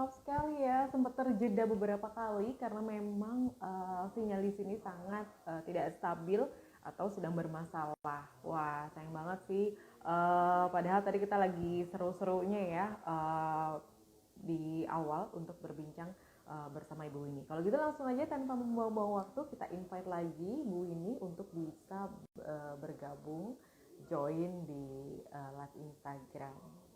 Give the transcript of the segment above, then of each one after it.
maaf sekali ya, sempat terjeda beberapa kali karena memang sinyal di sini sangat tidak stabil atau sedang bermasalah. Wah, sayang banget sih. Padahal tadi kita lagi seru-serunya ya di awal untuk berbincang bersama Ibu Winnie. Kalau gitu langsung aja tanpa membuang-buang waktu, kita invite lagi Bu Winnie untuk bisa bergabung, join di live Instagram.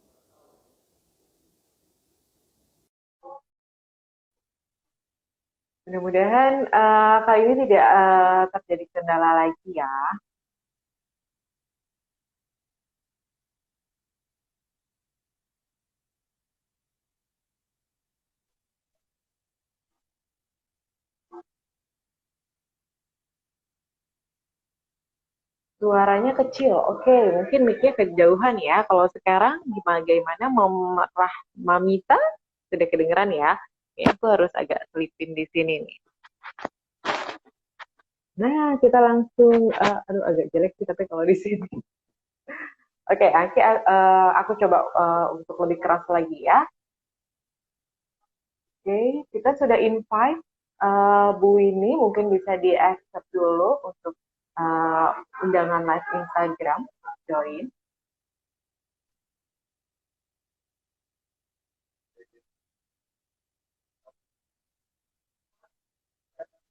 Mudah-mudahan kali ini tidak terjadi kendala lagi ya. Suaranya kecil, oke. Mungkin mic-nya kejauhan ya. Kalau sekarang bagaimana Mamita? Sudah kedengeran ya? Ya, aku harus agak selipin di sini nih. Nah, kita langsung, aduh agak jelek sih tapi kalau di sini. Oke, aku coba untuk lebih keras lagi ya. Oke, kita sudah invite Bu ini mungkin bisa di-accept dulu untuk uh, undangan live Instagram join.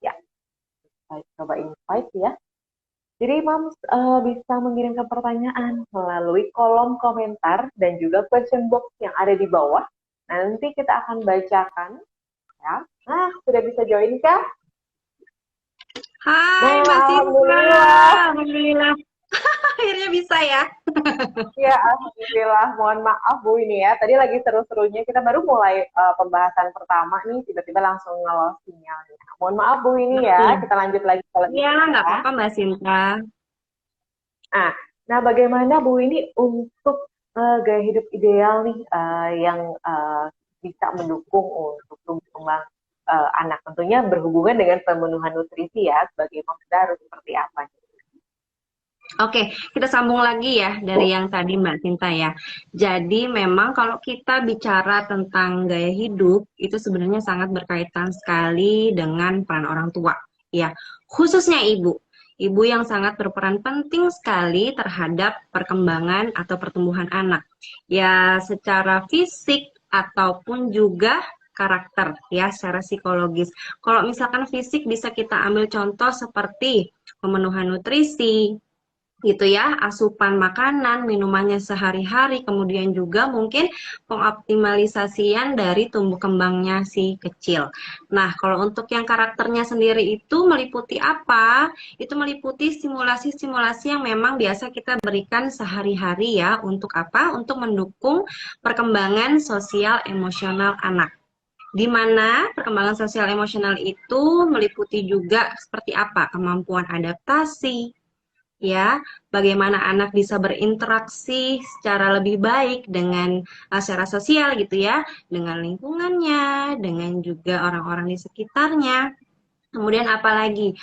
Ya, saya coba invite ya. Jadi Mams bisa mengirimkan pertanyaan melalui kolom komentar dan juga question box yang ada di bawah. Nanti kita akan bacakan ya. Nah, sudah bisa join kah? Hai Nah, Mbak Sinta, alhamdulillah. alhamdulillah akhirnya bisa ya. Ya, alhamdulillah. Mohon maaf Bu ini ya. Tadi lagi seru-serunya kita baru mulai pembahasan pertama nih, tiba-tiba langsung ngelos sinyalnya. Mohon maaf Bu ini ya. Betul. Kita lanjut lagi kalau Iya, gitu nggak ya. apa-apa Mbak Sinta. Nah, nah bagaimana Bu ini untuk gaya hidup ideal nih yang bisa mendukung untuk tumbuh kembang anak tentunya berhubungan dengan pemenuhan nutrisi ya sebagai mom kita harus seperti apa? Oke, kita sambung lagi ya dari yang tadi Mbak Sinta ya. Jadi memang kalau kita bicara tentang gaya hidup, itu sebenarnya sangat berkaitan sekali dengan peran orang tua. Ya, khususnya ibu. Ibu yang sangat berperan penting sekali terhadap perkembangan atau pertumbuhan anak. Ya, secara fisik ataupun juga karakter ya, secara psikologis. Kalau misalkan fisik bisa kita ambil contoh seperti pemenuhan nutrisi, gitu ya, asupan makanan, minumannya sehari-hari, kemudian juga mungkin pengoptimalisasian dari tumbuh kembangnya si kecil. Nah, kalau untuk yang karakternya sendiri itu meliputi apa? Itu meliputi stimulasi-stimulasi yang memang biasa kita berikan sehari-hari ya, untuk apa? Untuk mendukung perkembangan sosial emosional anak. Di mana perkembangan sosial emosional itu meliputi juga seperti apa? Kemampuan adaptasi, ya, bagaimana anak bisa berinteraksi secara lebih baik dengan secara sosial gitu ya, dengan lingkungannya, dengan juga orang-orang di sekitarnya. Kemudian apalagi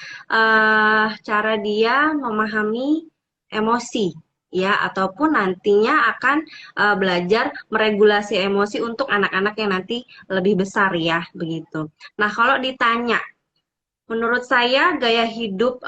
cara dia memahami emosi ya, ataupun nantinya akan belajar meregulasi emosi untuk anak-anak yang nanti lebih besar ya, begitu. Nah, kalau ditanya menurut saya gaya hidup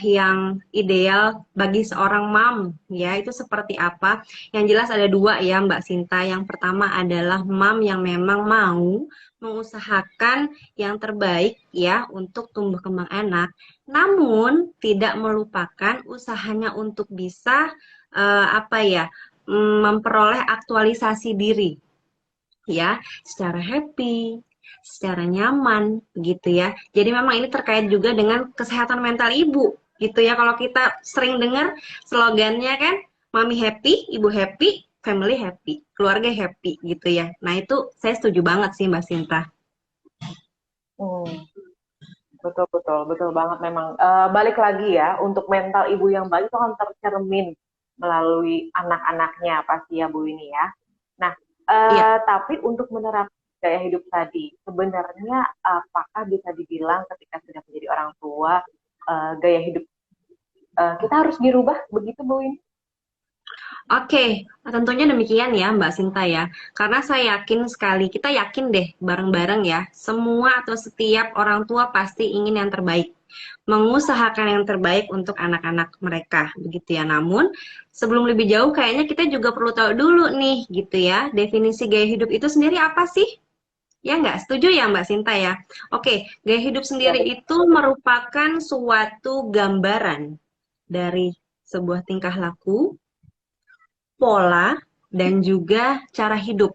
yang ideal bagi seorang mom ya itu seperti apa? Yang jelas ada dua ya Mbak Sinta. Yang pertama adalah mom yang memang mau mengusahakan yang terbaik ya untuk tumbuh kembang anak, namun tidak melupakan usahanya untuk bisa apa ya memperoleh aktualisasi diri ya, secara happy, secara nyaman, begitu ya. Jadi memang ini terkait juga dengan kesehatan mental ibu, gitu ya. Kalau kita sering dengar slogannya kan, mami happy, ibu happy, family happy, keluarga happy, gitu ya. Nah itu saya setuju banget sih Mbak Sinta. Hmm, betul betul betul banget memang. Balik lagi ya untuk mental ibu yang baik itu akan tercermin melalui anak-anaknya pasti ya Bu ini ya. Nah, Iya. tapi untuk menerapkan gaya hidup tadi, sebenarnya apakah bisa dibilang ketika sudah menjadi orang tua, gaya hidup kita harus dirubah begitu Bu ini? Oke, tentunya demikian ya Mbak Sinta ya. Karena saya yakin sekali, kita yakin deh bareng-bareng ya, semua atau setiap orang tua pasti ingin yang terbaik. Mengusahakan yang terbaik untuk anak-anak mereka, begitu ya. Namun, sebelum lebih jauh kayaknya kita juga perlu tahu dulu nih, gitu ya, definisi gaya hidup itu sendiri apa sih? Ya nggak? Setuju ya Mbak Sinta ya? Oke, gaya hidup Ya, sendiri itu merupakan suatu gambaran dari sebuah tingkah laku, pola, dan juga cara hidup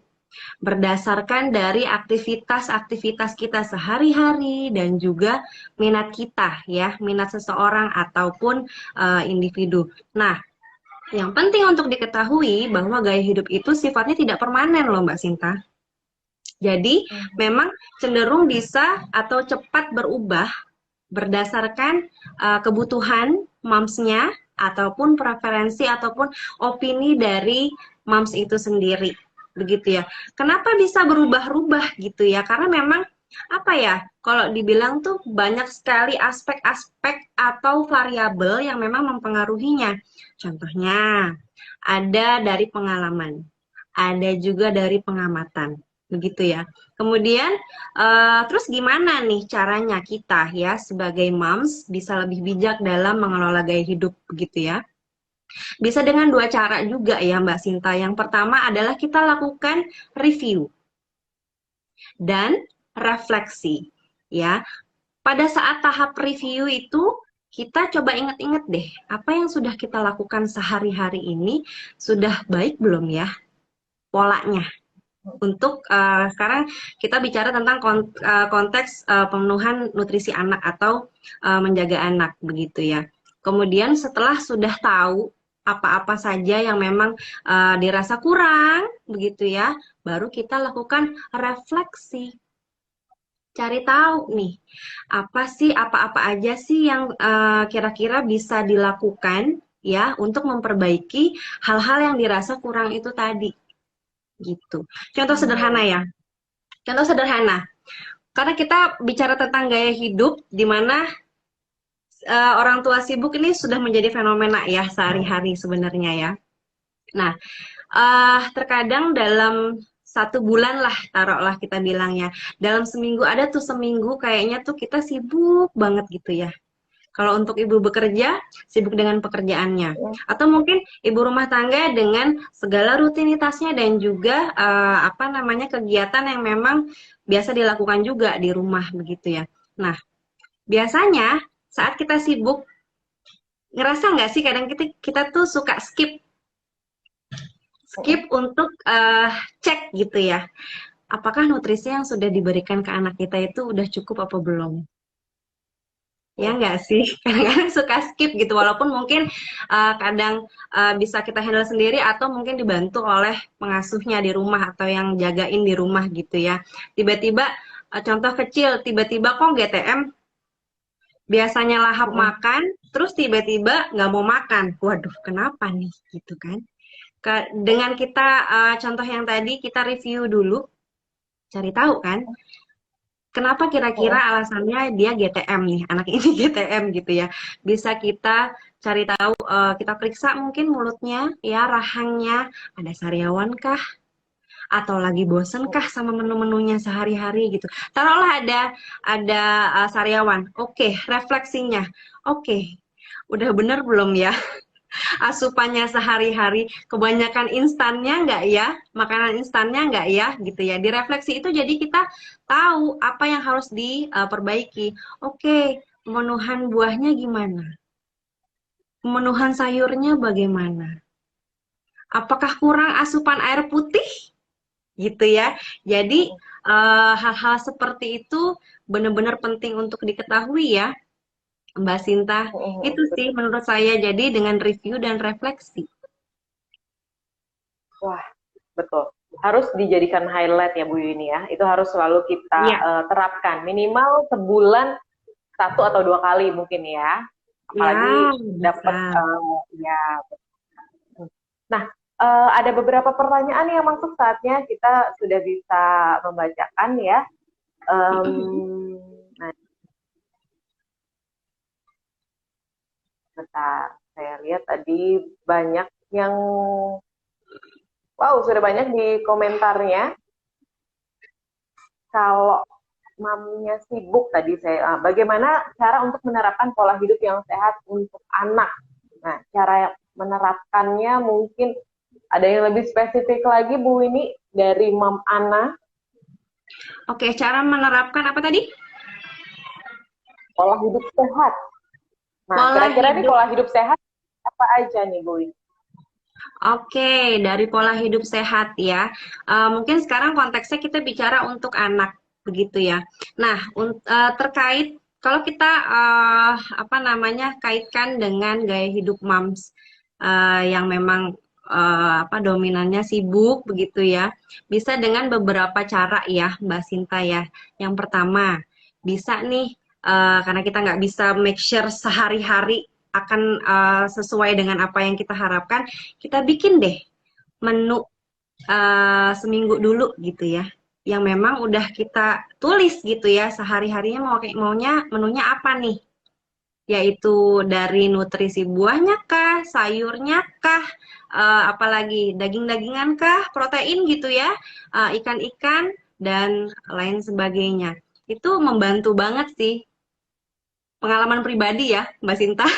berdasarkan dari aktivitas-aktivitas kita sehari-hari dan juga minat kita ya, minat seseorang ataupun individu. Nah, yang penting untuk diketahui bahwa gaya hidup itu sifatnya tidak permanen loh Mbak Sinta. Jadi, mhm. memang cenderung bisa atau cepat berubah berdasarkan kebutuhan momsnya ataupun preferensi ataupun opini dari moms itu sendiri begitu ya. Kenapa bisa berubah-ubah gitu ya? Karena memang apa ya? Kalau dibilang tuh banyak sekali aspek-aspek atau variabel yang memang mempengaruhinya. Contohnya ada dari pengalaman, ada juga dari pengamatan, begitu ya. Kemudian terus gimana nih caranya kita ya sebagai moms bisa lebih bijak dalam mengelola gaya hidup begitu ya? Bisa dengan dua cara juga ya Mbak Sinta. Yang pertama adalah kita lakukan review dan refleksi ya. Pada saat tahap review itu kita coba ingat-ingat deh, apa yang sudah kita lakukan sehari-hari ini sudah baik belum ya polanya? Untuk sekarang kita bicara tentang konteks pemenuhan nutrisi anak atau menjaga anak begitu ya. Kemudian setelah sudah tahu apa-apa saja yang memang dirasa kurang begitu ya, baru kita lakukan refleksi. Cari tahu nih, apa-apa aja sih yang kira-kira bisa dilakukan ya untuk memperbaiki hal-hal yang dirasa kurang itu tadi gitu. Contoh sederhana Hmm. ya. Contoh sederhana, karena kita bicara tentang gaya hidup, di mana orang tua sibuk ini sudah menjadi fenomena ya sehari-hari sebenarnya ya. Nah, terkadang dalam satu bulan lah, taruhlah kita bilang ya, dalam seminggu ada tuh seminggu kayaknya tuh kita sibuk banget gitu ya. Kalau untuk ibu bekerja, sibuk dengan pekerjaannya. Atau mungkin ibu rumah tangga dengan segala rutinitasnya dan juga apa namanya kegiatan yang memang biasa dilakukan juga di rumah begitu ya. Nah, biasanya saat kita sibuk, ngerasa nggak sih kadang kita tuh suka skip untuk cek gitu ya. Apakah nutrisi yang sudah diberikan ke anak kita itu udah cukup apa belum? Ya nggak sih, kadang-kadang suka skip gitu, walaupun mungkin kadang bisa kita handle sendiri atau mungkin dibantu oleh pengasuhnya di rumah atau yang jagain di rumah gitu ya. Tiba-tiba, contoh kecil, tiba-tiba kok GTM biasanya lahap makan, terus tiba-tiba nggak mau makan. Waduh, kenapa nih gitu kan? Dengan kita contoh yang tadi kita review dulu, cari tahu kan kenapa kira-kira alasannya dia GTM nih, anak ini GTM gitu ya. Bisa kita cari tahu, kita periksa mungkin mulutnya, ya rahangnya, ada sariawan kah? Atau lagi bosen kah sama menu-menunya sehari-hari gitu. Taruhlah ada sariawan. Oke, refleksinya. Oke, udah bener belum ya asupannya sehari-hari, kebanyakan instannya nggak ya, makanan instannya nggak ya, gitu ya. Di refleksi itu jadi kita tahu apa yang harus diperbaiki. Oke, pemenuhan buahnya gimana? Pemenuhan sayurnya bagaimana? Apakah kurang asupan air putih? Gitu ya. Jadi hal-hal seperti itu benar-benar penting untuk diketahui ya, Mbak Sinta. Itu sih menurut saya. Jadi dengan review dan refleksi. Wah, betul. Harus dijadikan highlight ya Bu Yuni ya. Itu harus selalu kita Iya. terapkan. Minimal sebulan satu atau dua kali mungkin ya. Ya, Apalagi dapat bisa. ya. Nah, ada beberapa pertanyaan yang masuk saatnya kita sudah bisa membacakan ya. Nah, bentar, saya lihat tadi banyak yang wow sudah banyak di komentarnya. Kalau mamnya sibuk tadi bagaimana cara untuk menerapkan pola hidup yang sehat untuk anak? Nah, cara menerapkannya mungkin ada yang lebih spesifik lagi Bu ini dari Mam Ana, Oke, cara menerapkan apa tadi? pola hidup sehat. Nah, Pola kira-kira nih hidup. pola hidup sehat apa aja nih Bu ini? Oke, dari pola hidup sehat ya. Mungkin sekarang konteksnya kita bicara untuk anak, begitu ya. Nah, terkait kalau kita apa namanya kaitkan dengan gaya hidup moms yang memang apa dominannya sibuk begitu ya, bisa dengan beberapa cara ya, Mbak Sinta ya. Yang pertama, bisa nih karena kita nggak bisa make sure sehari-hari akan sesuai dengan apa yang kita harapkan, kita bikin deh menu seminggu dulu gitu ya, yang memang udah kita tulis gitu ya sehari-harinya maunya menunya apa nih, yaitu dari nutrisi buahnya kah, sayurnya kah, apalagi daging-dagingan kah, protein gitu ya, ikan-ikan dan lain sebagainya. Itu membantu banget sih, pengalaman pribadi ya Mbak Sinta.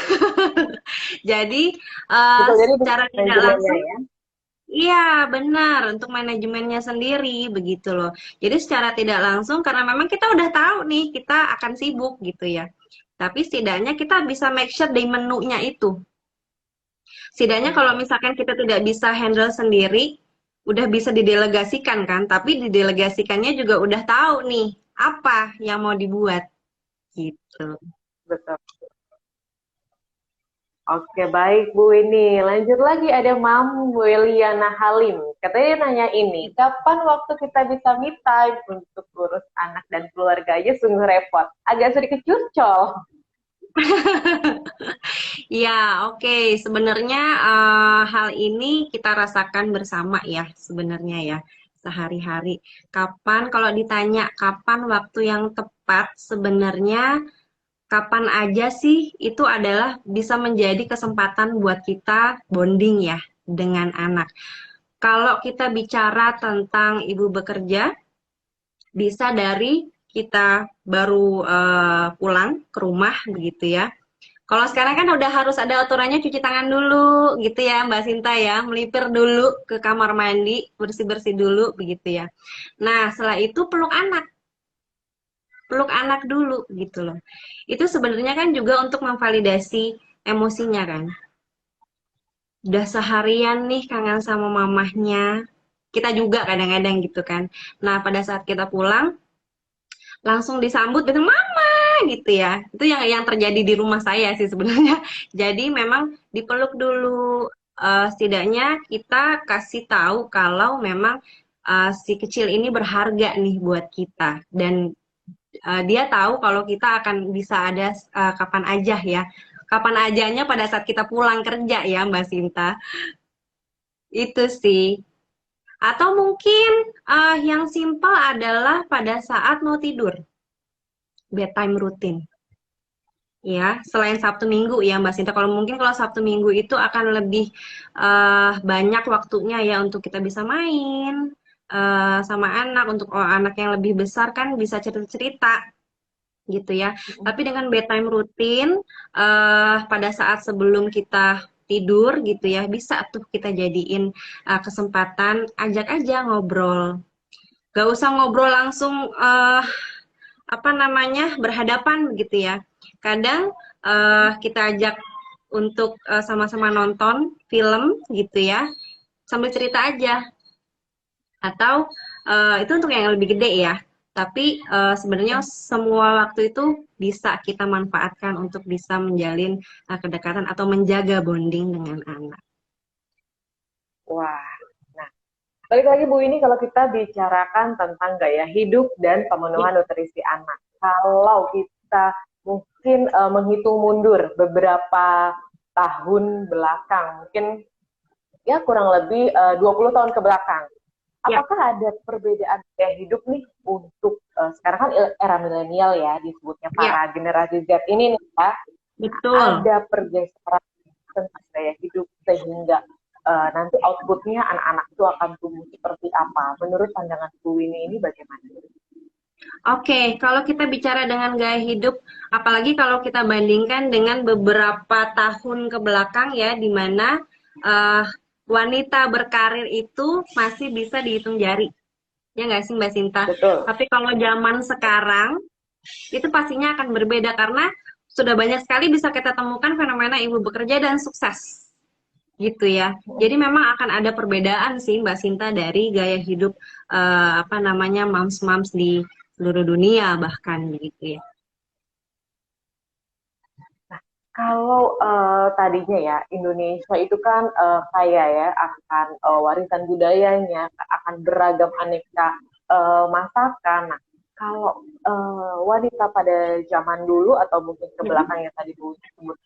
Jadi Betul, jadi secara tidak manajemennya langsung, ya. iya, benar, untuk manajemennya sendiri begitu loh. Jadi secara tidak langsung karena memang kita udah tahu nih kita akan sibuk gitu ya. Tapi setidaknya kita bisa make sure di menunya itu. Setidaknya kalau misalkan kita tidak bisa handle sendiri, udah bisa didelegasikan kan, tapi didelegasikannya juga udah tahu nih apa yang mau dibuat gitu. Betul. Oke, baik Bu ini. Lanjut lagi ada Mam Weliana Halim. Katanya nanya ini, kapan waktu kita bisa me time untuk urus anak dan keluarga aja sungguh repot. Agak sedikit curcol. Ya, oke. Sebenarnya hal ini kita rasakan bersama ya, sebenarnya ya, sehari-hari. Kapan, kalau ditanya kapan waktu yang tepat, sebenarnya kapan aja sih itu adalah bisa menjadi kesempatan buat kita bonding ya dengan anak. Kalau kita bicara tentang ibu bekerja, bisa dari kita baru pulang ke rumah begitu ya. Kalau sekarang kan udah harus ada aturannya cuci tangan dulu gitu ya Mbak Sinta ya, melipir dulu ke kamar mandi, bersih-bersih dulu begitu ya. Nah, setelah itu peluk anak dulu gitu loh. Itu sebenarnya kan juga untuk memvalidasi emosinya kan. Udah seharian nih kangen sama mamahnya. Kita juga kadang-kadang gitu kan. Nah, pada saat kita pulang langsung disambut dengan mama gitu ya. Itu yang terjadi di rumah saya sih sebenarnya. Jadi memang dipeluk dulu. Setidaknya kita kasih tahu kalau memang si kecil ini berharga nih buat kita dan dia tahu kalau kita akan bisa ada kapan aja ya. Kapan ajanya pada saat kita pulang kerja ya Mbak Sinta. Itu sih. Atau mungkin yang simpel adalah pada saat mau tidur, bedtime rutin. Ya, selain Sabtu Minggu ya Mbak Sinta. Kalau mungkin kalau Sabtu Minggu itu akan lebih banyak waktunya ya untuk kita bisa main sama anak. Untuk anak yang lebih besar kan bisa cerita-cerita gitu ya. Tapi dengan bedtime rutin pada saat sebelum kita tidur gitu ya, bisa tuh kita jadiin kesempatan ajak aja ngobrol. Gak usah ngobrol langsung apa namanya berhadapan gitu ya. Kadang kita ajak untuk sama-sama nonton film gitu ya, sambil cerita aja. Atau itu untuk yang lebih gede ya. Tapi sebenarnya semua waktu itu bisa kita manfaatkan untuk bisa menjalin kedekatan atau menjaga bonding dengan anak. Wah, nah balik lagi Bu ini kalau kita bicarakan tentang gaya hidup dan pemenuhan nutrisi anak. Kalau kita mungkin menghitung mundur beberapa tahun belakang, mungkin ya kurang lebih 20 tahun ke belakang. Ya, Apakah ada perbedaan gaya hidup nih untuk sekarang kan era milenial ya disebutnya ya, para generasi Z ini nih ya, betul. ada pergeseran tentang gaya hidup sehingga nanti outputnya anak-anak itu akan tumbuh seperti apa. Menurut pandangan Bu Winnie ini bagaimana? Oke, kalau kita bicara dengan gaya hidup, apalagi kalau kita bandingkan dengan beberapa tahun ke belakang ya, di mana eh, wanita berkarir itu masih bisa dihitung jari. Ya nggak sih Mbak Sinta? Betul. Tapi kalau zaman sekarang, itu pastinya akan berbeda karena sudah banyak sekali bisa kita temukan fenomena ibu bekerja dan sukses. Gitu ya. Jadi memang akan ada perbedaan sih Mbak Sinta dari gaya hidup apa namanya moms-moms di seluruh dunia bahkan gitu ya. Kalau tadinya ya Indonesia itu kan kaya ya akan warisan budayanya, akan beragam aneka masakan. Nah, kalau wanita pada zaman dulu atau mungkin ke belakang yang tadi Bu sebut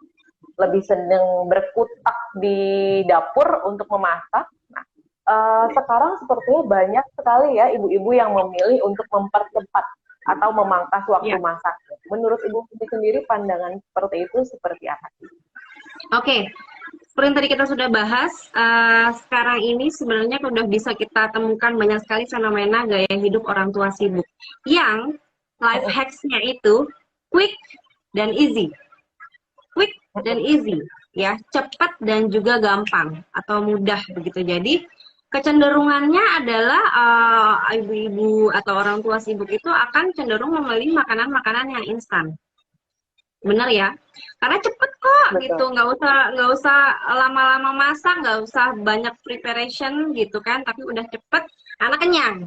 lebih senang berkutak di dapur untuk memasak. Nah, sekarang sepertinya banyak sekali ya ibu-ibu yang memilih untuk mempercepat atau memangkas waktu Ya. masak. Menurut Ibu sendiri pandangan seperti itu seperti apa sih? Oke, seperti yang tadi kita sudah bahas, sekarang ini sebenarnya sudah bisa kita temukan banyak sekali fenomena gaya hidup orang tua sibuk. Yang life hacks-nya itu quick dan easy. Quick dan easy, ya, cepat dan juga gampang atau mudah begitu. Jadi kecenderungannya adalah ibu-ibu atau orang tua sibuk itu akan cenderung memilih makanan-makanan yang instan. Bener ya, karena cepet kok. Betul. Gitu, nggak usah lama-lama masak, nggak usah banyak preparation gitu kan, tapi udah cepet, anak kenyang.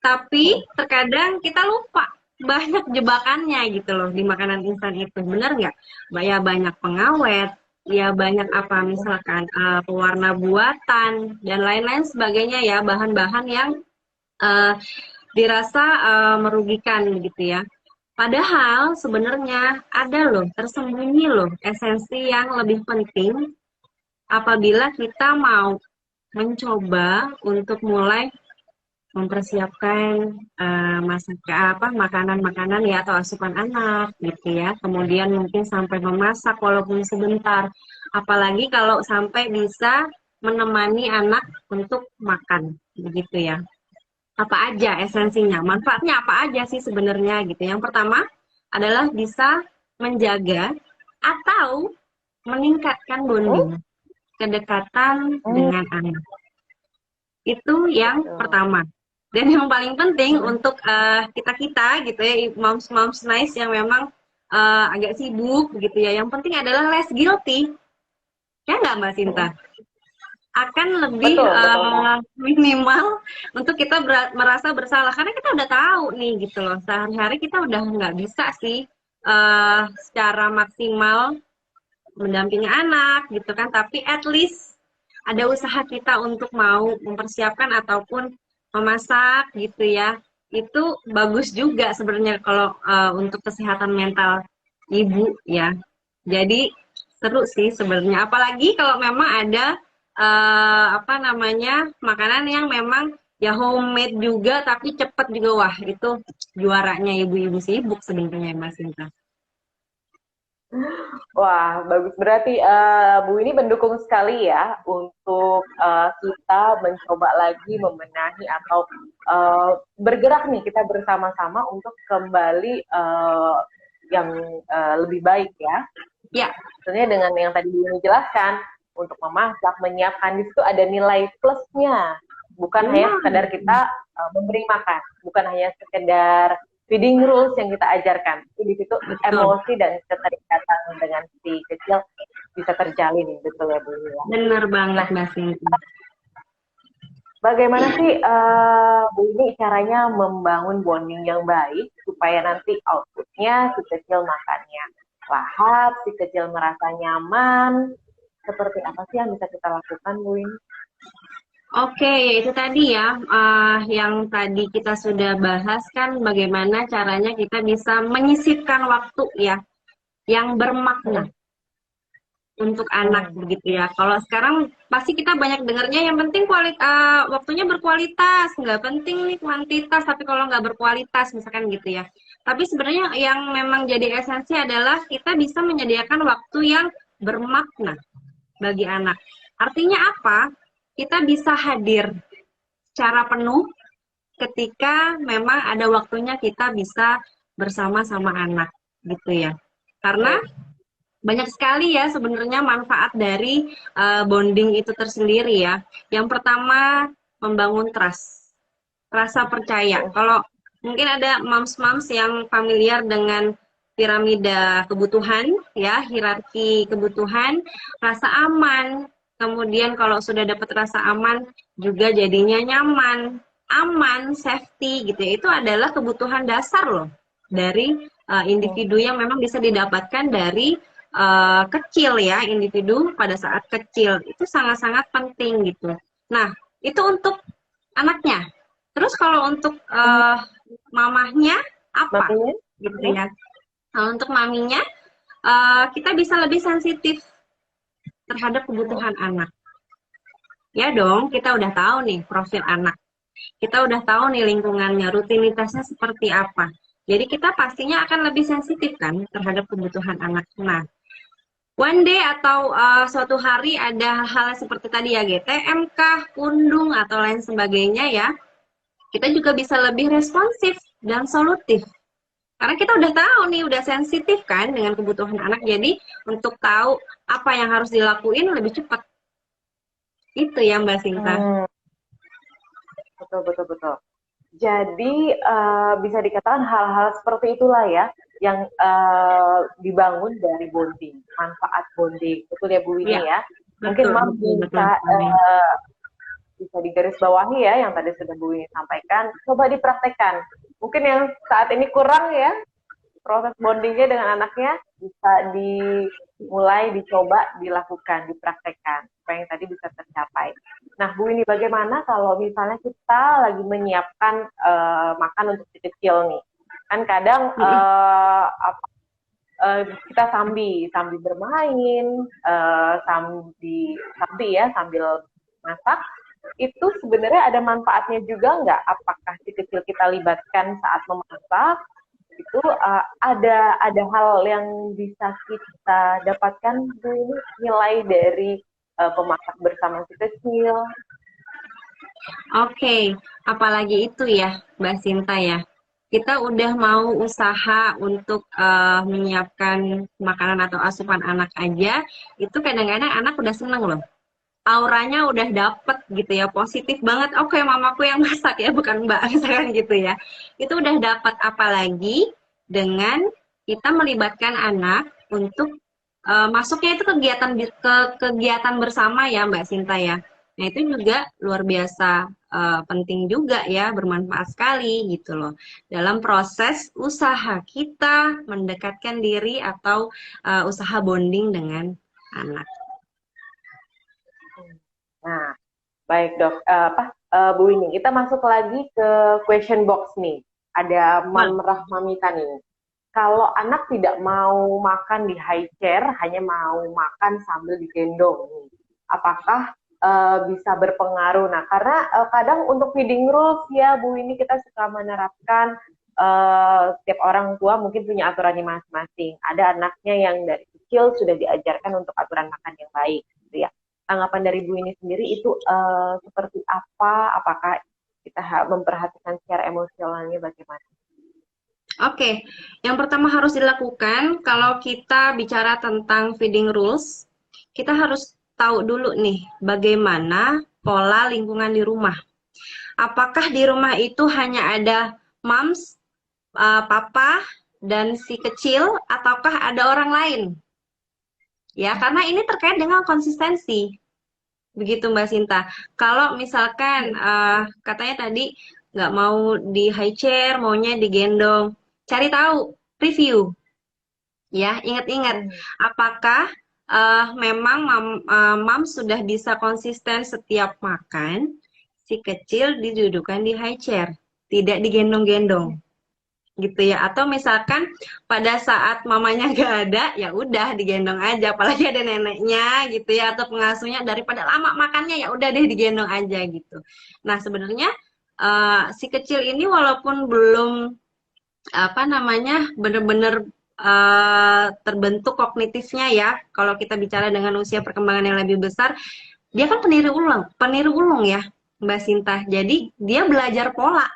Tapi terkadang kita lupa banyak jebakannya gitu loh di makanan instan itu, bener nggak? Ya banyak pengawet, ya banyak apa misalkan pewarna buatan dan lain-lain sebagainya ya, bahan-bahan yang dirasa merugikan gitu ya. Padahal sebenarnya ada loh, tersembunyi loh esensi yang lebih penting apabila kita mau mencoba untuk mulai mempersiapkan makanan-makanan ya atau asupan anak gitu ya. Kemudian mungkin sampai memasak walaupun sebentar. Apalagi kalau sampai bisa menemani anak untuk makan begitu ya. Apa aja esensinya, manfaatnya apa aja sih sebenarnya gitu. Yang pertama adalah bisa menjaga atau meningkatkan bonding, kedekatan dengan anak. Itu yang pertama. Dan yang paling penting untuk kita-kita gitu ya, moms nice yang memang agak sibuk gitu ya. Yang penting adalah less guilty. Ya nggak Mbak Sinta? Akan lebih minimal untuk kita merasa bersalah karena kita udah tahu nih gitu loh, sehari-hari kita udah nggak bisa sih secara maksimal mendampingi anak gitu kan, tapi at least ada usaha kita untuk mau mempersiapkan ataupun memasak gitu ya, itu bagus juga sebenarnya kalau untuk kesehatan mental ibu ya. Jadi seru sih sebenarnya, apalagi kalau memang ada makanan yang memang ya homemade juga tapi cepet juga, wah itu juaranya ibu-ibu sibuk sebenarnya Mas Sinta. Wah, bagus. Berarti Bu ini mendukung sekali ya untuk kita mencoba lagi membenahi atau bergerak nih kita bersama-sama untuk kembali yang lebih baik ya. Ya. Sebenarnya dengan yang tadi Bu ini jelaskan, untuk memasak, menyiapkan, di situ ada nilai plusnya. Bukan hanya sekedar kita memberi makan, bukan hanya sekedar feeding rules yang kita ajarkan. Di situ emosi dan keterikatan dengan si kecil bisa terjalin, betul ya Bu? Benar banget Mbak Sinta. Bagaimana sih Bu ini caranya membangun bonding yang baik supaya nanti outputnya si kecil makannya lahap, si kecil merasa nyaman? Seperti apa sih yang bisa kita lakukan, Bu ini? Oke, itu tadi ya, yang tadi kita sudah bahas kan bagaimana caranya kita bisa menyisipkan waktu ya, yang bermakna untuk anak begitu ya. Kalau sekarang pasti kita banyak dengarnya yang penting waktunya berkualitas, nggak penting nih kuantitas, tapi kalau nggak berkualitas misalkan gitu ya. Tapi sebenarnya yang memang jadi esensi adalah kita bisa menyediakan waktu yang bermakna bagi anak. Artinya apa? Kita bisa hadir secara penuh ketika memang ada waktunya kita bisa bersama-sama anak gitu ya. Karena banyak sekali ya sebenarnya manfaat dari bonding itu tersendiri ya. Yang pertama, membangun trust, rasa percaya. Kalau mungkin ada moms-moms yang familiar dengan piramida kebutuhan ya, hierarki kebutuhan, rasa aman. Kemudian kalau sudah dapat rasa aman juga jadinya nyaman, aman, safety gitu ya. Itu adalah kebutuhan dasar loh dari individu yang memang bisa didapatkan dari kecil ya, individu pada saat kecil itu sangat-sangat penting gitu. Nah, itu untuk anaknya. Terus kalau untuk mamahnya apa Makanya, gitu ya? Kalau untuk maminya kita bisa lebih sensitif terhadap kebutuhan anak. Ya dong, kita udah tahu nih profil anak. Kita udah tahu nih lingkungannya, rutinitasnya seperti apa. Jadi kita pastinya akan lebih sensitif kan terhadap kebutuhan anak. Nah, one day atau suatu hari ada hal-hal seperti tadi ya, GTM kah, pundung atau lain sebagainya ya. Kita juga bisa lebih responsif dan solutif. Karena kita udah tahu nih, udah sensitif kan dengan kebutuhan anak. Jadi untuk tahu apa yang harus dilakuin lebih cepat. Itu ya Mbak Sinta. betul, betul, betul. Jadi bisa dikatakan hal-hal seperti itulah ya yang dibangun dari bonding, manfaat bonding. Betul ya Bu Winnie ya? Mungkin Betul, Mam betul, betul. bisa digarisbawahi ya yang tadi sudah Bu Winnie sampaikan. Coba dipraktekkan. Mungkin yang saat ini kurang ya, proses bondingnya dengan anaknya bisa dimulai, dicoba, dilakukan, dipraktekkan supaya yang tadi bisa tercapai. Nah, Bu ini bagaimana kalau misalnya kita lagi menyiapkan makan untuk si kecil nih? Kan kadang kita sambil bermain, sambil masak, itu sebenarnya ada manfaatnya juga nggak? Apakah si kecil kita libatkan saat memasak? Itu ada hal yang bisa kita dapatkan ini nilai dari pemasak bersama si kecil. Oke, apalagi itu ya Mbak Sinta ya. Kita udah mau usaha untuk menyiapkan makanan atau asupan anak aja, itu kadang-kadang anak udah seneng loh. Auranya udah dapet gitu ya, positif banget. Oke, mamaku yang masak ya, bukan mbak misalkan gitu ya. Itu udah dapet, apalagi dengan kita melibatkan anak untuk masuknya itu kegiatan bersama ya Mbak Sinta ya. Nah itu juga luar biasa penting juga ya, bermanfaat sekali gitu loh. Dalam proses usaha kita mendekatkan diri atau usaha bonding dengan anak. Nah, baik dok, Bu Winnie, kita masuk lagi ke question box nih. Ada Mam Rahmamita nih. Kalau anak tidak mau makan di high chair, hanya mau makan sambil digendong, apakah bisa berpengaruh? Nah, karena kadang untuk feeding rules ya, Bu, ini kita suka menerapkan setiap orang tua mungkin punya aturannya masing-masing. Ada anaknya yang dari kecil sudah diajarkan untuk aturan makan yang baik, gitu ya. Tanggapan dari Bu ini sendiri itu seperti apa? Apakah kita memperhatikan secara emosionalnya bagaimana? Oke, yang pertama harus dilakukan kalau kita bicara tentang feeding rules, kita harus tahu dulu nih bagaimana pola lingkungan di rumah. Apakah di rumah itu hanya ada moms, papa, dan si kecil, ataukah ada orang lain? Ya, karena ini terkait dengan konsistensi. Begitu Mbak Sinta. Kalau misalkan katanya tadi nggak mau di high chair, maunya digendong. Cari tahu, review. Ya, ingat-ingat apakah memang mam sudah bisa konsisten setiap makan, si kecil didudukan di high chair, tidak digendong-gendong. Gitu ya, atau misalkan pada saat mamanya gak ada, ya udah digendong aja, apalagi ada neneknya gitu ya, atau pengasuhnya, daripada lama makannya ya udah deh digendong aja gitu. Nah sebenarnya si kecil ini walaupun belum apa namanya benar-benar terbentuk kognitifnya ya, kalau kita bicara dengan usia perkembangan yang lebih besar, dia kan peniru ulung ya, Mbak Sinta. Jadi dia belajar pola,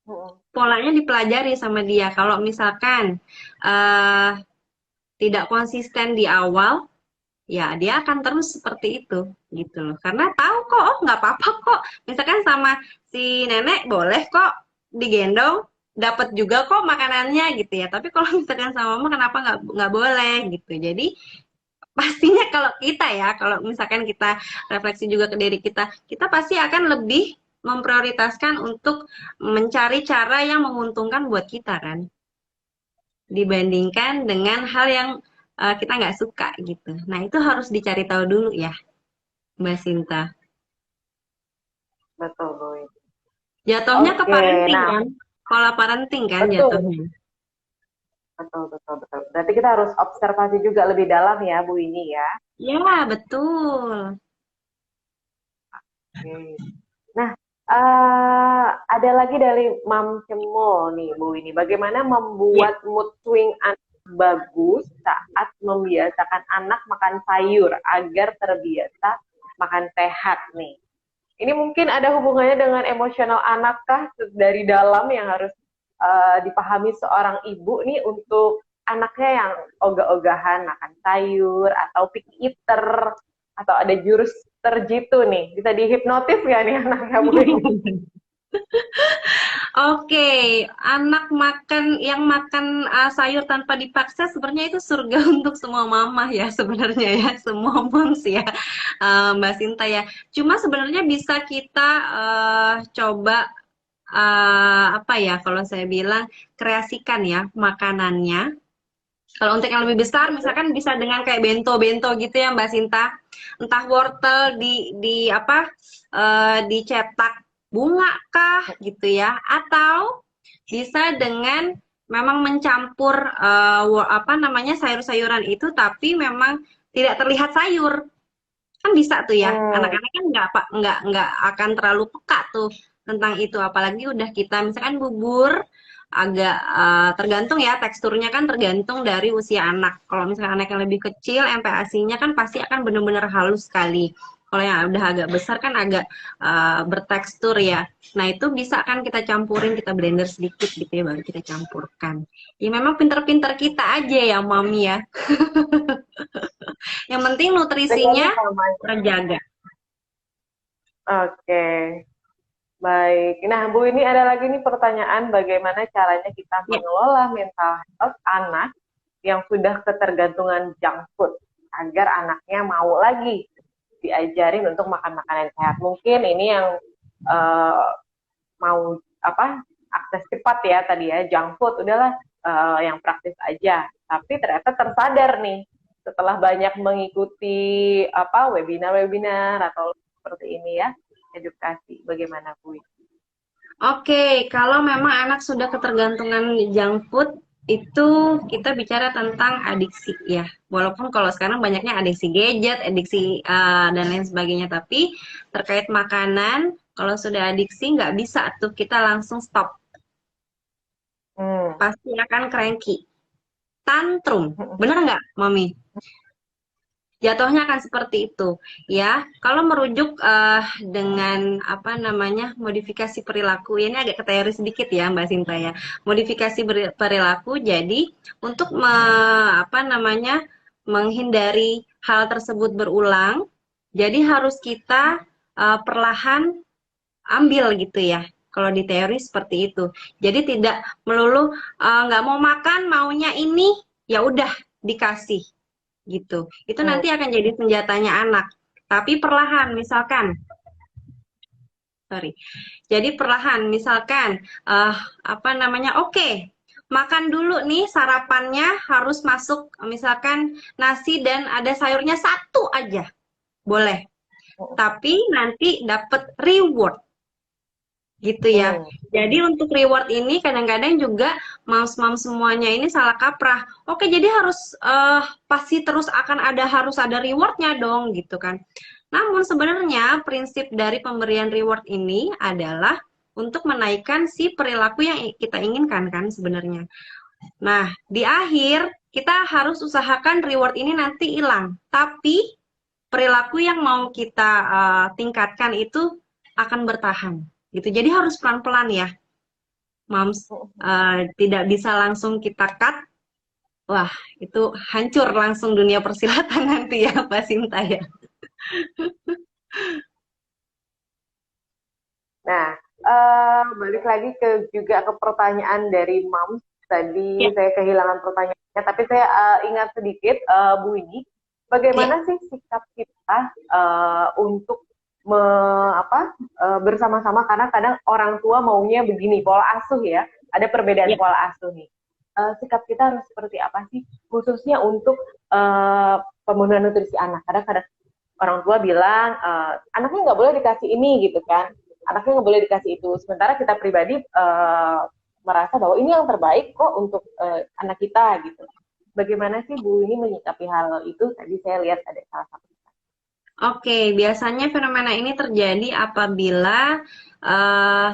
Mm-mm. polanya dipelajari sama dia. Kalau misalkan eh, tidak konsisten di awal, ya dia akan terus seperti itu gitu loh. Karena tahu kok, oh nggak apa-apa kok. Misalkan sama si nenek boleh kok digendong, dapat juga kok makanannya gitu ya. Tapi kalau misalkan sama mama kenapa nggak boleh gitu. Jadi pastinya kalau kita ya, kalau misalkan kita refleksi juga ke diri kita pasti akan lebih memprioritaskan untuk mencari cara yang menguntungkan buat kita kan, dibandingkan dengan hal yang kita nggak suka gitu. Nah itu harus dicari tahu dulu ya, Mbak Sinta. Betul, Bu. Jatuhnya ke Oke, parenting nah kan, pola parenting kan betul, jatuhnya. betul, betul, betul. Berarti kita harus observasi juga lebih dalam ya, Bu ini ya. Ya betul. Oke. Nah, ada lagi dari Mam Cemol nih, Bu ini. Bagaimana Ya. membuat mood swing anak bagus saat membiasakan anak makan sayur agar terbiasa makan sehat nih. Ini mungkin ada hubungannya dengan emosional anak kah dari dalam yang harus dipahami seorang ibu nih untuk anaknya yang ogah-ogahan makan sayur atau picky eater atau ada jurus terjitu nih, bisa dihipnotis gak nih anaknya Bu ini? Oke, anak yang makan sayur tanpa dipaksa sebenarnya itu surga untuk semua mama ya sebenarnya ya, semua moms ya, Mbak Sinta ya. Cuma sebenarnya bisa kita coba apa ya kalau saya bilang kreasikan ya makanannya. Kalau untuk yang lebih besar, misalkan bisa dengan kayak bento-bento gitu ya Mbak Sinta. Entah wortel di apa dicetak bunga kah gitu ya, atau bisa dengan memang mencampur apa namanya sayur-sayuran itu, tapi memang tidak terlihat sayur. Kan bisa tuh ya. Hmm, Anak-anak kan nggak akan terlalu peka tuh tentang itu. Apalagi udah kita misalkan bubur agak tergantung ya teksturnya kan tergantung dari usia anak. Kalau misalkan anak yang lebih kecil, MPASI-nya kan pasti akan benar-benar halus sekali. Kalau yang udah agak besar kan agak bertekstur ya. Nah itu bisa kan kita campurin, kita blender sedikit gitu ya, baru kita campurkan. Ya memang pinter-pinter kita aja ya, Mami ya. Yang penting triknya nutrisinya sama. terjaga. Oke, baik. Nah, Bu ini ada lagi nih pertanyaan bagaimana caranya kita Ya, mengelola mental health anak yang sudah ketergantungan junk food agar anaknya mau lagi diajarin untuk makan makanan sehat. Mungkin ini yang eh, mau apa akses cepat ya tadi ya junk food udahlah yang praktis aja. Tapi ternyata tersadar nih setelah banyak mengikuti apa webinar-webinar atau seperti ini ya edukasi bagaimana Bu? oke. Kalau memang anak sudah ketergantungan junk food, itu kita bicara tentang adiksi ya. Walaupun kalau sekarang banyaknya adiksi gadget, adiksi dan lain sebagainya. Tapi terkait makanan, kalau sudah adiksi nggak bisa tuh kita langsung stop. Hmm. Pasti akan cranky. Tantrum. Bener nggak, Mami? Jatuhnya akan seperti itu ya. Kalau merujuk dengan apa namanya modifikasi perilaku, ya ini agak ke teori sedikit ya Mbak Sinta ya. Modifikasi perilaku, jadi untuk apa namanya menghindari hal tersebut berulang, jadi harus kita perlahan ambil gitu ya. Kalau di teori seperti itu. Jadi tidak melulu nggak mau makan, maunya ini, ya udah dikasih gitu. Itu Hmm. nanti akan jadi senjatanya anak. Tapi perlahan, misalkan, sorry. Jadi perlahan, misalkan, apa namanya? Oke, makan dulu nih sarapannya harus masuk, misalkan nasi dan ada sayurnya satu aja, boleh. Tapi nanti dapat reward gitu ya. Hmm. Jadi untuk reward ini kadang-kadang juga moms-moms semuanya ini salah kaprah. Oke, jadi pasti terus akan harus ada rewardnya dong gitu kan. Namun sebenarnya prinsip dari pemberian reward ini adalah untuk menaikkan si perilaku yang kita inginkan kan sebenarnya. Nah, di akhir kita harus usahakan reward ini nanti hilang. Tapi perilaku yang mau kita tingkatkan itu akan bertahan gitu. Jadi harus pelan-pelan ya, Moms. Tidak bisa langsung kita cut. Wah, itu hancur langsung dunia persilatan nanti ya, Mbak Sinta ya. Nah, balik lagi juga ke pertanyaan dari Mams. Ya, Tadi saya kehilangan pertanyaannya, tapi saya ingat sedikit, Bu Winnie, ya, bagaimana sih sikap kita untuk bersama-sama, karena kadang orang tua maunya begini, pola asuh ya, ada perbedaan ya. pola asuh nih. Sikap kita harus seperti apa sih, khususnya untuk pemenuhan nutrisi anak. Kadang-kadang orang tua bilang anaknya nggak boleh dikasih ini gitu kan, anaknya nggak boleh dikasih itu, sementara kita pribadi merasa bahwa ini yang terbaik kok untuk anak kita gitu. Bagaimana sih Bu ini menyikapi hal itu? Tadi saya lihat ada salah satu. Oke, biasanya fenomena ini terjadi apabila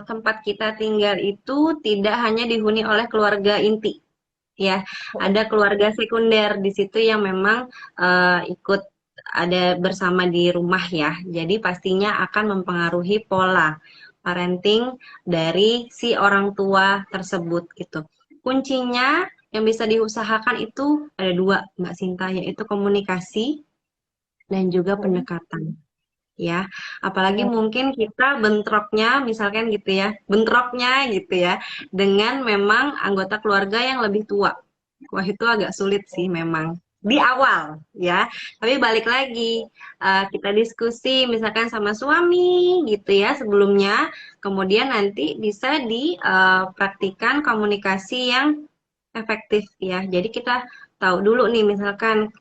tempat kita tinggal itu tidak hanya dihuni oleh keluarga inti, ya. Ada keluarga sekunder di situ yang memang ikut ada bersama di rumah ya. Jadi pastinya akan mempengaruhi pola parenting dari si orang tua tersebut gitu. Kuncinya yang bisa diusahakan itu ada dua, Mbak Sinta, yaitu komunikasi dan juga pendekatan ya. Apalagi mungkin kita bentroknya misalkan gitu ya, bentroknya gitu ya dengan memang anggota keluarga yang lebih tua. Wah, itu agak sulit sih memang di awal ya. Tapi balik lagi kita diskusi misalkan sama suami gitu ya sebelumnya, kemudian nanti bisa dipraktikkan komunikasi yang efektif ya. Jadi kita tahu dulu nih misalkan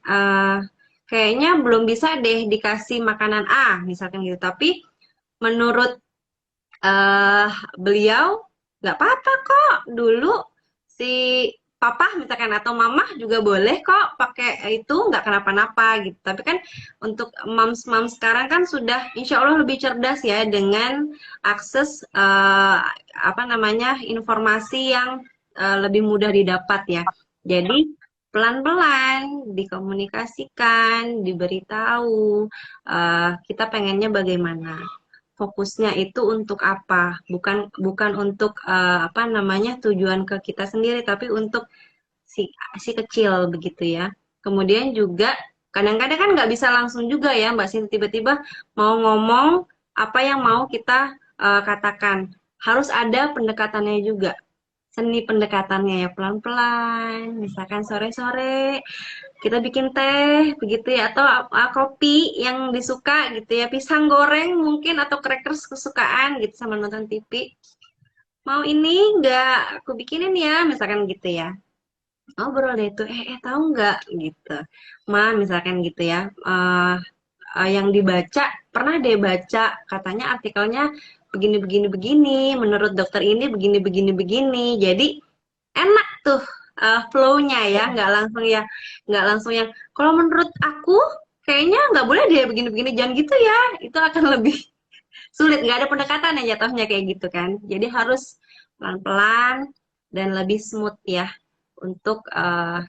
kayaknya belum bisa deh dikasih makanan A misalkan gitu. Tapi menurut eh beliau nggak apa-apa kok dulu si papa misalkan atau mama juga boleh kok pakai itu nggak kenapa-napa gitu. Tapi kan untuk moms-moms sekarang kan sudah insya Allah lebih cerdas ya dengan akses apa namanya informasi yang lebih mudah didapat ya. Jadi pelan-pelan dikomunikasikan, diberitahu kita pengennya bagaimana, fokusnya itu untuk apa, bukan bukan untuk apa namanya tujuan ke kita sendiri tapi untuk si si kecil begitu ya. Kemudian juga kadang-kadang kan nggak bisa langsung juga ya Mbak Sinti, tiba-tiba mau ngomong apa yang mau kita katakan, harus ada pendekatannya juga, seni pendekatannya ya, pelan-pelan misalkan sore-sore kita bikin teh begitu ya, atau kopi yang disuka gitu ya, pisang goreng mungkin atau crackers kesukaan gitu sama nonton TV. Mau ini nggak aku bikinin ya misalkan gitu ya. Ngobrol deh tuh, tahu nggak gitu. Ma misalkan gitu ya. Yang dibaca pernah deh baca katanya artikelnya begini begini begini, menurut dokter ini begini begini begini. Jadi enak tuh flow-nya ya, nggak langsung yang kalau menurut aku kayaknya nggak boleh deh begini-begini, jangan gitu ya, itu akan lebih sulit, nggak ada pendekatan yang jatuhnya kayak gitu kan. Jadi harus pelan-pelan dan lebih smooth ya untuk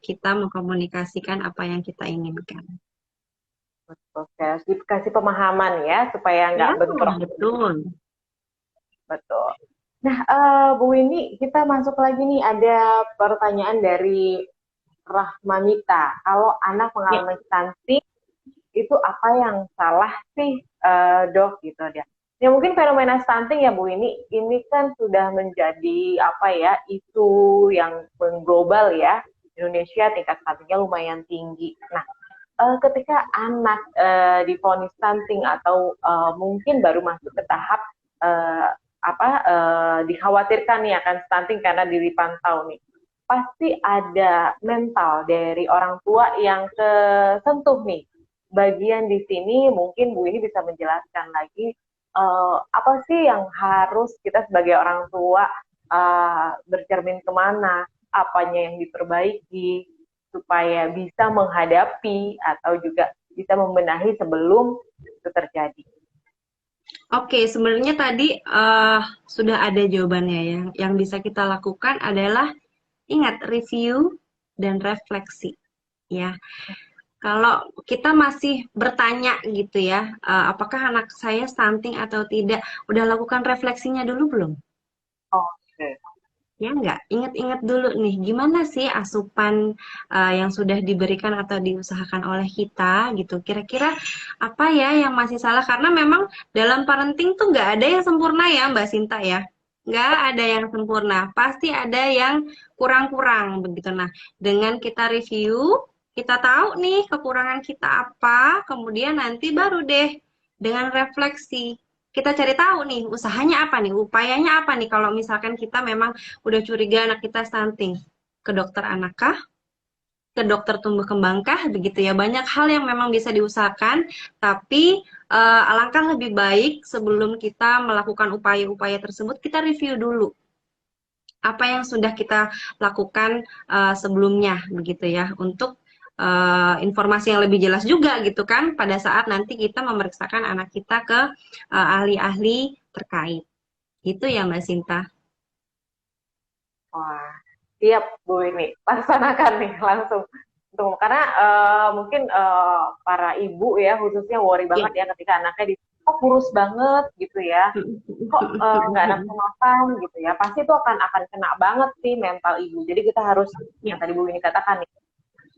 kita mengkomunikasikan apa yang kita inginkan. Oke, harus dikasih pemahaman ya supaya Ya, nggak bentrok. betul. Betul. Nah, Bu Winnie, kita masuk lagi nih, ada pertanyaan dari Rahmanita. Kalau anak Ya, mengalami stunting, itu apa yang salah sih, dok, gitu dia. Ya mungkin fenomena stunting ya Bu ini kan sudah menjadi apa ya, isu yang mengglobal ya. Indonesia tingkat stuntingnya lumayan tinggi. Nah, ketika anak divonis stunting atau mungkin baru masuk ke tahap uh, dikhawatirkan nih akan stunting karena dipantau nih, pasti ada mental dari orang tua yang kesentuh nih. Bagian di sini mungkin Bu ini bisa menjelaskan lagi apa sih yang harus kita sebagai orang tua bercermin kemana, apanya yang diperbaiki supaya bisa menghadapi atau juga bisa membenahi sebelum itu terjadi. Oke, sebenarnya tadi sudah ada jawabannya ya. Yang bisa kita lakukan adalah ingat review dan refleksi ya. kalau kita masih bertanya gitu ya, apakah anak saya stunting atau tidak, udah lakukan refleksinya dulu belum? Oke. Ya enggak, ingat-ingat dulu nih, gimana sih asupan yang sudah diberikan atau diusahakan oleh kita gitu. Kira-kira apa ya yang masih salah? Karena memang dalam parenting tuh nggak ada yang sempurna ya Mbak Sinta ya. Nggak ada yang sempurna, pasti ada yang kurang-kurang begitu. Nah, dengan kita review, kita tahu nih kekurangan kita apa, kemudian nanti baru deh dengan refleksi. Kita cari tahu nih usahanya apa nih, upayanya apa nih kalau misalkan kita memang udah curiga anak kita stunting, ke dokter anak kah, ke dokter tumbuh kembang kah, begitu ya. Banyak hal yang memang bisa diusahakan, tapi alangkah lebih baik sebelum kita melakukan upaya-upaya tersebut, kita review dulu apa yang sudah kita lakukan sebelumnya, begitu ya, untuk informasi yang lebih jelas juga gitu kan, pada saat nanti kita memeriksakan anak kita ke ahli-ahli terkait. Gitu ya Mbak Sinta. Wah, siap Bu ini. Laksanakan nih langsung. Karena mungkin para ibu ya khususnya worry Ya. banget ya ketika anaknya kok kurus banget gitu ya. Kok nggak nafsu makan gitu ya. Pasti itu akan kena banget sih mental ibu. Jadi kita harus Ya. yang tadi Bu ini katakan nih,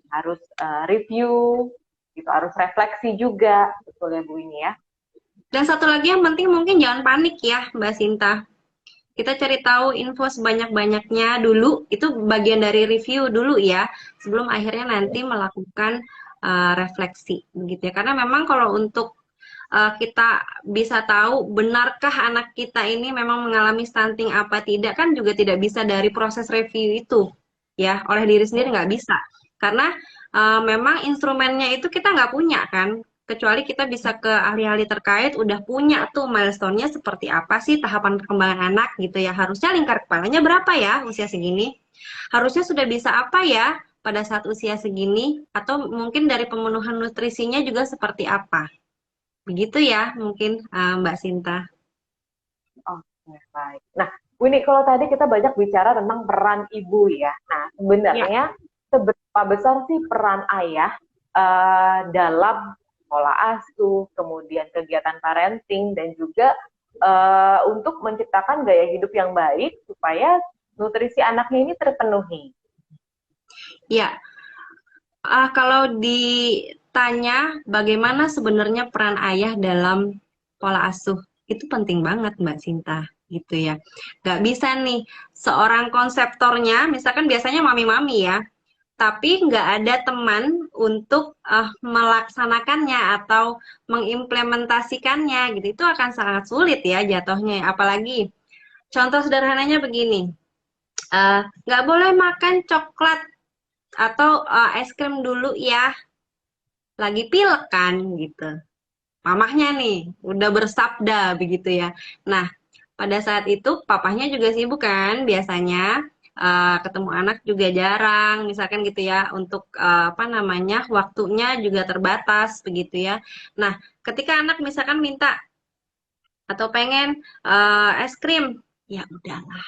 harus review gitu, harus refleksi juga, betul ya Bu ini ya. Dan satu lagi yang penting mungkin jangan panik ya Mbak Sinta. Kita cari tahu info sebanyak-banyaknya dulu, itu bagian dari review dulu ya, sebelum akhirnya nanti melakukan refleksi, begitu ya. Karena memang kalau untuk kita bisa tahu benarkah anak kita ini memang mengalami stunting apa tidak, kan juga tidak bisa dari proses review itu, ya, oleh diri sendiri nggak bisa. Karena memang instrumennya itu kita nggak punya kan, kecuali kita bisa ke ahli-ahli terkait, udah punya tuh milestone-nya seperti apa sih tahapan perkembangan anak gitu ya. Harusnya lingkar kepalanya berapa ya usia segini? Harusnya sudah bisa apa ya pada saat usia segini? Atau mungkin dari pemenuhan nutrisinya juga seperti apa? Begitu ya mungkin Mbak Sinta. Oke, baik. Nah, Winnie, kalau tadi kita banyak bicara tentang peran ibu ya. Nah, Ya. sebenarnya seberapa besar sih peran ayah dalam pola asuh, kemudian kegiatan parenting, dan juga untuk menciptakan gaya hidup yang baik supaya nutrisi anaknya ini terpenuhi. Ya, kalau ditanya bagaimana sebenarnya peran ayah dalam pola asuh, itu penting banget Mbak Sinta, gitu ya. Gak bisa nih seorang konseptornya, misalkan biasanya mami-mami ya, tapi nggak ada teman untuk melaksanakannya atau mengimplementasikannya, gitu. Itu akan sangat sulit ya jatuhnya. Apalagi contoh sederhananya begini, nggak boleh makan coklat atau es krim dulu ya, lagi pilek kan gitu. Mamahnya nih udah bersabda begitu ya. Nah, pada saat itu papahnya juga sibuk kan biasanya, ketemu anak juga jarang misalkan gitu ya, untuk apa namanya, waktunya juga terbatas begitu ya. Nah, ketika anak misalkan minta atau pengen es krim, ya udahlah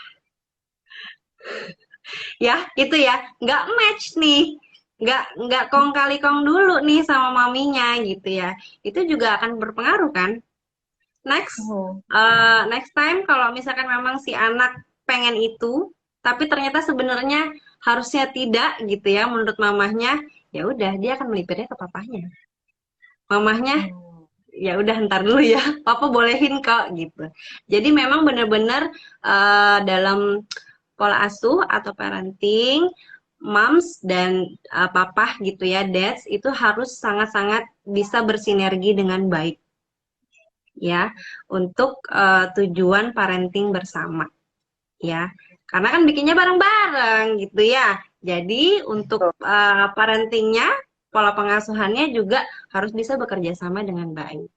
ya, itu ya, nggak match nih, nggak kong kali kong dulu nih sama maminya gitu ya. Itu juga akan berpengaruh kan. Next, next time kalau misalkan memang si anak pengen itu, tapi ternyata sebenarnya harusnya tidak gitu ya menurut mamahnya, ya udah dia akan melipirnya ke papahnya. Mamahnya, ya udah ntar dulu ya, papa bolehin kok gitu. Jadi memang benar-benar dalam pola asuh atau parenting, moms dan papa gitu ya, dads itu harus sangat-sangat bisa bersinergi dengan baik ya, untuk tujuan parenting bersama ya. Karena kan bikinnya bareng-bareng gitu ya. Jadi untuk parentingnya, pola pengasuhannya juga harus bisa bekerja sama dengan baik.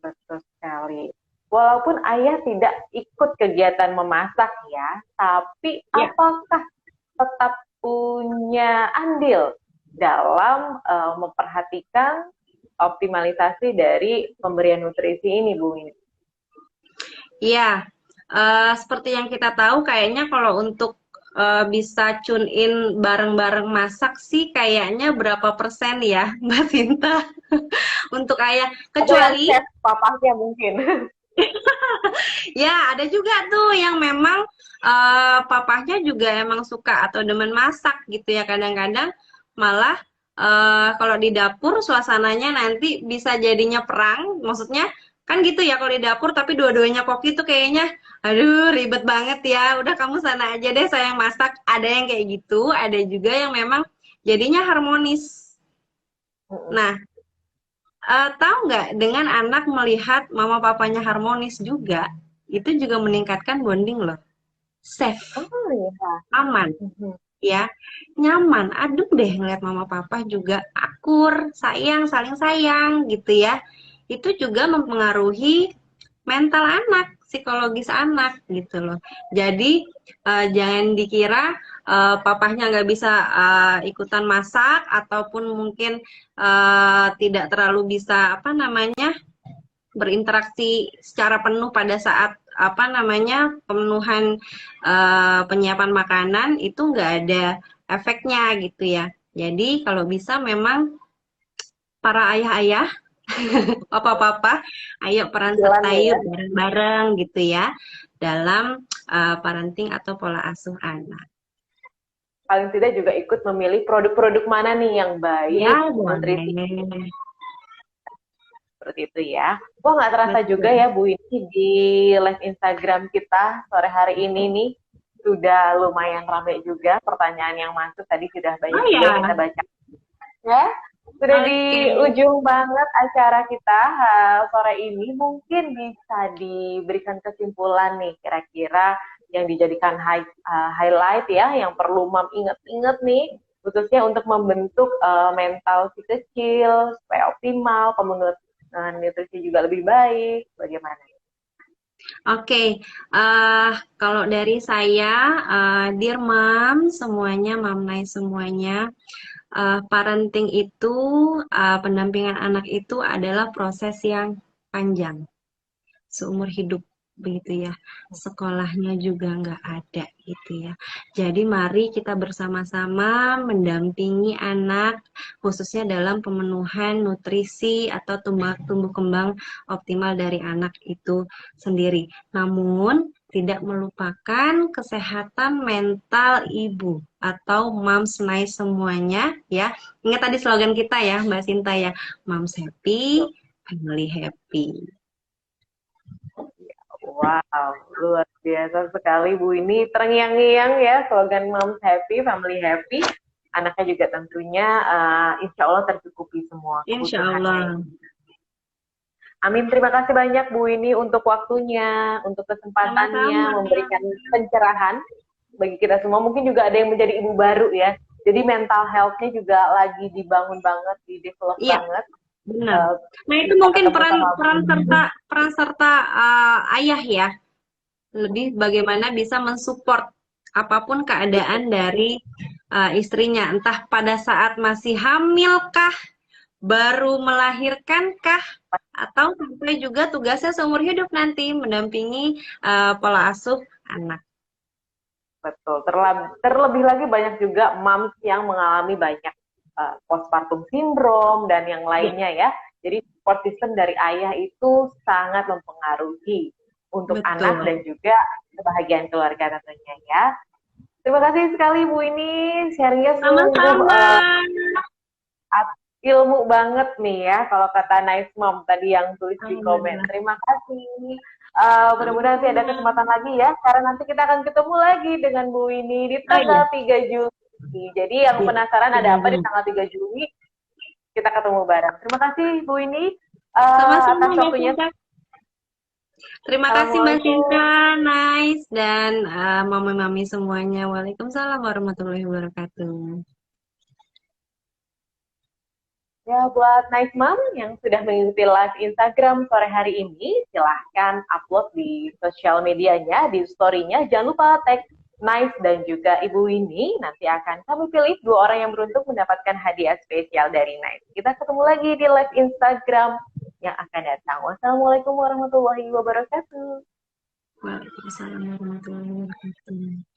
Betul sekali. Walaupun ayah tidak ikut kegiatan memasak ya, tapi Ya. apakah tetap punya andil dalam memperhatikan optimalisasi dari pemberian nutrisi ini, Bu? Iya, seperti yang kita tahu kayaknya kalau untuk bisa tune in bareng-bareng masak sih kayaknya berapa persen ya Mbak Sinta untuk ayah. Atau yang Kecuali chef papahnya mungkin. ya ada juga tuh yang memang papahnya juga emang suka atau demen masak gitu ya. Kadang-kadang malah kalau di dapur suasananya nanti bisa jadinya perang. Maksudnya kan gitu ya kalau di dapur tapi dua-duanya koki tuh kayaknya aduh ribet banget ya. Udah kamu sana aja deh saya yang masak. Ada yang kayak gitu, ada juga yang memang jadinya harmonis. Nah, tahu nggak dengan anak melihat mama papanya harmonis juga, itu juga meningkatkan bonding loh. Safe, Oh iya. aman, ya, nyaman. Aduh deh ngeliat mama papa juga akur, sayang, saling sayang gitu ya. Itu juga mempengaruhi mental anak, psikologis anak gitu loh. Jadi jangan dikira papahnya nggak bisa ikutan masak ataupun mungkin tidak terlalu bisa apa namanya berinteraksi secara penuh pada saat apa namanya pemenuhan penyiapan makanan itu nggak ada efeknya gitu ya. Jadi kalau bisa memang para ayah-ayah, papa-papa, ayo peran Jalan serta ya. yuk bareng-bareng gitu ya dalam parenting atau pola asuh anak. Paling tidak juga ikut memilih produk-produk mana nih yang Ya baik, nutrisi boleh. seperti itu ya. Wah nggak terasa juga Betul. ya Bu ini di live Instagram kita sore hari ini nih sudah lumayan ramai juga pertanyaan yang masuk tadi sudah banyak Oh juga yang kita ya, baca ya. Sudah di oke. ujung banget acara kita sore ini. Mungkin bisa diberikan kesimpulan nih kira-kira yang dijadikan highlight ya, yang perlu Mam inget-inget nih, khususnya untuk membentuk mental si kecil supaya optimal, pemenuhan nutrisi juga lebih baik. Bagaimana? Oke, kalau dari saya, dear mom semuanya, mom nice semuanya, parenting itu, pendampingan anak itu adalah proses yang panjang, seumur hidup begitu ya. Sekolahnya juga nggak ada gitu ya. Jadi mari kita bersama-sama mendampingi anak khususnya dalam pemenuhan nutrisi atau tumbuh kembang optimal dari anak itu sendiri. Namun tidak melupakan kesehatan mental ibu atau moms nice semuanya ya. Ingat tadi slogan kita ya Mbak Sinta ya, moms happy, family happy. Wow, luar biasa sekali Bu ini terngiang-ngiang ya slogan Moms Happy, Family Happy. Anaknya juga tentunya insya Allah tercukupi semua Insya kebutuhannya. Allah. Amin, terima kasih banyak Bu ini untuk waktunya, untuk kesempatannya, Sama-sama. memberikan pencerahan bagi kita semua. Mungkin juga ada yang menjadi ibu baru ya. Jadi mental health-nya juga lagi dibangun banget, di-develop Iya, banget. benar. Nah, itu Bisa mungkin ketemu peran sama Bu. peran serta ayah ya. Lebih bagaimana bisa mensupport apapun keadaan dari istrinya, entah pada saat masih hamil kah, baru melahirkan kah, atau sampai juga tugasnya seumur hidup nanti mendampingi pola asuh anak. Betul. Terlebih lagi banyak juga moms yang mengalami banyak postpartum syndrome dan yang Ya, lainnya ya. Jadi support system dari ayah itu sangat mempengaruhi untuk anak betul. dan juga kebahagiaan keluarga tentunya ya. Terima kasih sekali Bu ini sharingnya sungguh Sama-sama. ilmu banget nih ya kalau kata Nice Mom tadi yang tulis di komen. Alhamdulillah. Terima kasih. Mudah-mudahan nanti ada Sama-sama. kesempatan lagi ya karena nanti kita akan ketemu lagi dengan Bu ini di Oh tanggal iya, 3 Juli. Jadi yang iya. penasaran ada 3 apa di Juni. tanggal 3 Juli kita ketemu bareng. Terima kasih Bu ini Sama-sama atas Mbak waktunya. Sinta. Terima kasih Mbak Assalamualaikum. Sinta, nice dan mami-mami semuanya. Waalaikumsalam warahmatullahi wabarakatuh. Ya, buat Nice Mom yang sudah mengikuti live Instagram sore hari ini, silahkan upload di sosial medianya, di story-nya. Jangan lupa tag Nice dan juga Ibu Winnie. Nanti akan kami pilih 2 orang yang beruntung mendapatkan hadiah spesial dari Nice. Kita ketemu lagi di live Instagram yang akan datang. Wassalamualaikum warahmatullahi wabarakatuh. Waalaikumsalam warahmatullahi wabarakatuh.